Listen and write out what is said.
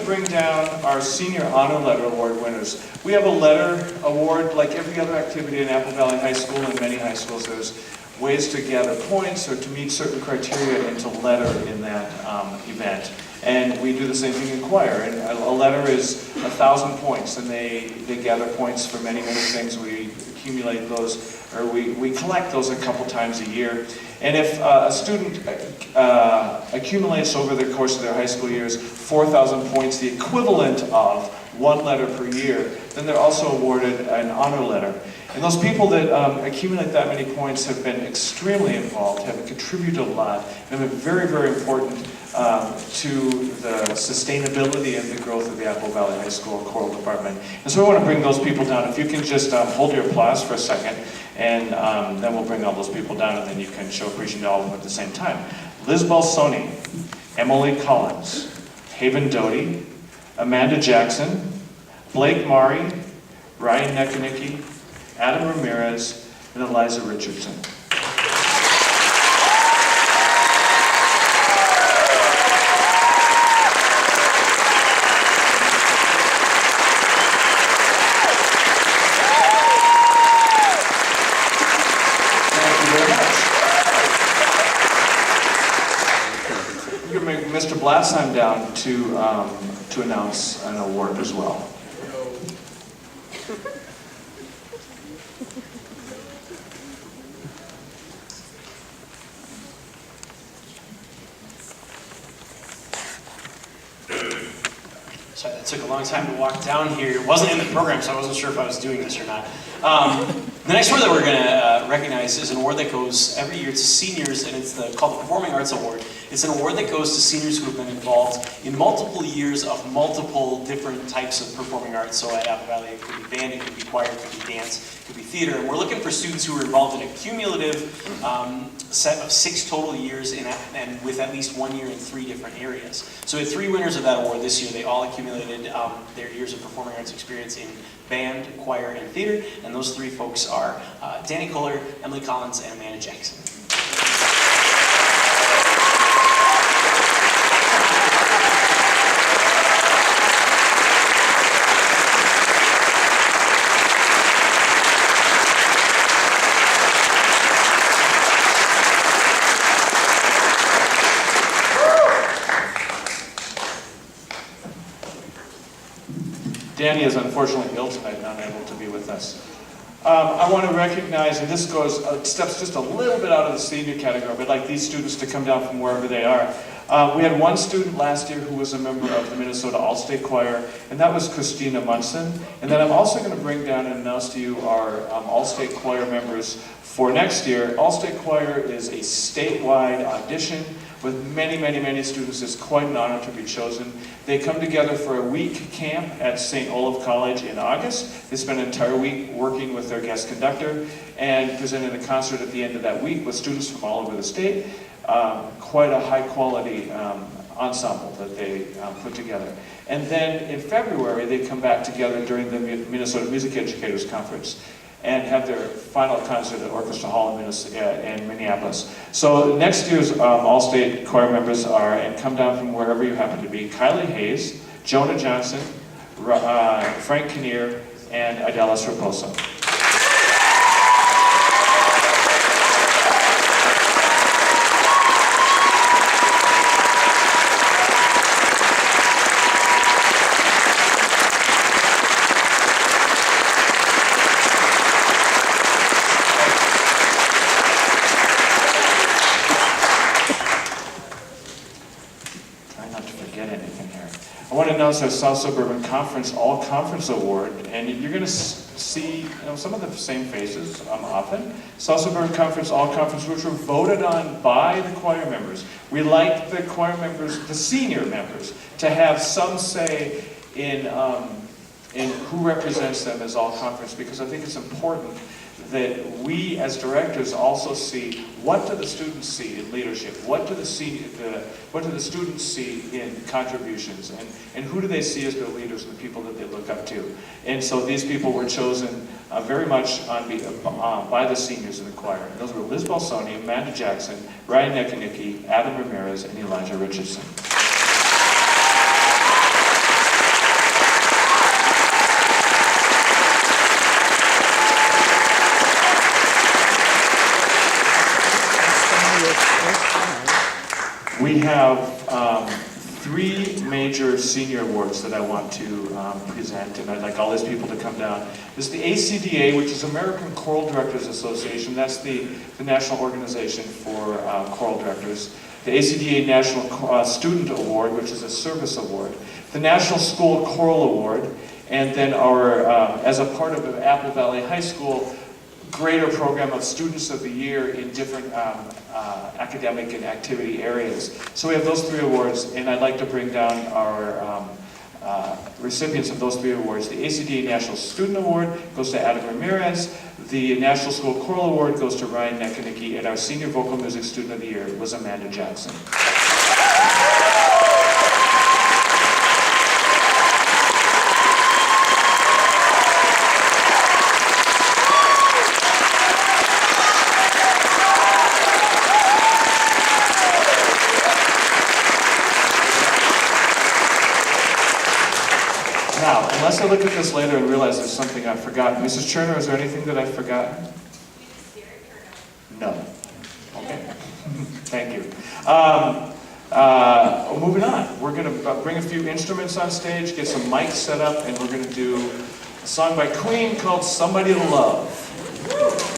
to bring down our Senior Honor Letter Award winners. We have a letter award like every other activity in Apple Valley High School and many high schools. There's ways to gather points or to meet certain criteria and to letter in that event. And we do the same thing in choir. And a letter is 1,000 points, and they gather points for many, many things. We accumulate those, or we collect those a couple times a year. And if a student accumulates over the course of their high school years 4,000 points, the equivalent of one letter per year, then they're also awarded an honor letter. And those people that accumulate that many points have been extremely involved, have contributed a lot, and have been very, very important to the sustainability and the growth of the Apple Valley High School choral department. And so we want to bring those people down. If you can just hold your applause for a second, and then we'll bring all those people down, and then you can show appreciation to all of them at the same time. Liz Balsoni, Emily Collins, Haven Doty, Amanda Jackson, Blake Mari, Ryan Nekanicki, Adam Ramirez, and Eliza Richardson. Mr. Blatzheim down to announce an award as well. Sorry, that took a long time to walk down here. It wasn't in the program, so I wasn't sure if I was doing this or not. The next award that we're going to recognize is an award that goes every year to seniors, and it's called the Performing Arts Award. It's an award that goes to seniors who have been involved in multiple years of multiple different types of performing arts. So at Apple Valley, it could be band, it could be choir, it could be dance, it could be theater. And we're looking for students who are involved in a cumulative set of 6 total years and with at least 1 year in 3 different areas. So we had 3 winners of that award this year. They all accumulated their years of performing arts experience in band, choir, and theater. And those 3 folks are Danny Kohler, Emily Collins, and Amanda Jackson. Danny is unfortunately ill tonight and unable to be with us. I want to recognize, and this steps just a little bit out of the senior category, but I'd like these students to come down from wherever they are. We had one student last year who was a member of the Minnesota All-State Choir, and that was Christina Munson. And then I'm also going to bring down and announce to you our All-State Choir members for next year. All-State Choir is a statewide audition with many, many, many students. It's quite an honor to be chosen. They come together for a week camp at St. Olaf College in August. They spend an entire week working with their guest conductor and presenting a concert at the end of that week with students from all over the state. Quite a high quality ensemble that they put together. And then in February, they come back together during the Minnesota Music Educators Conference and have their final concert at Orchestra Hall in Minneapolis. So next year's All-State Choir members are, and come down from wherever you happen to be, Kylie Hayes, Jonah Johnson, Frank Kinnear, and Idalis Raposo. I want to announce our South Suburban Conference All-Conference Award, and you're going to see some of the same faces often. South Suburban Conference All-Conference, which were voted on by the choir members. We like the choir members, the senior members, to have some say in who represents them as All-Conference, because I think it's important that we as directors also see what do the students see in leadership, what do the students see in contributions, and who do they see as their leaders and the people that they look up to. And so these people were chosen very much by the seniors in the choir. And those were Liz Balsoni, Amanda Jackson, Ryan Nekanicki, Adam Ramirez, and Elijah Richardson. major senior awards that I want to present, and I'd like all these people to come down. There's the ACDA, which is American Choral Directors Association. That's the national organization for choral directors. The ACDA National Student Award, which is a service award. The National School Choral Award, and then our, as a part of Apple Valley High School, greater program of Students of the Year in different academic and activity areas. So we have those 3 awards, and I'd like to bring down our recipients of those 3 awards. The ACDA National Student Award goes to Adam Ramirez, the National School Choral Award goes to Ryan Nekanicki, and our Senior Vocal Music Student of the Year was Amanda Jackson. Now, unless I look at this later and realize there's something I've forgotten. Mrs. Cherner, is there anything that I've forgotten? No. Okay. Thank you. Moving on. We're going to bring a few instruments on stage, get some mics set up, and we're going to do a song by Queen called Somebody to Love.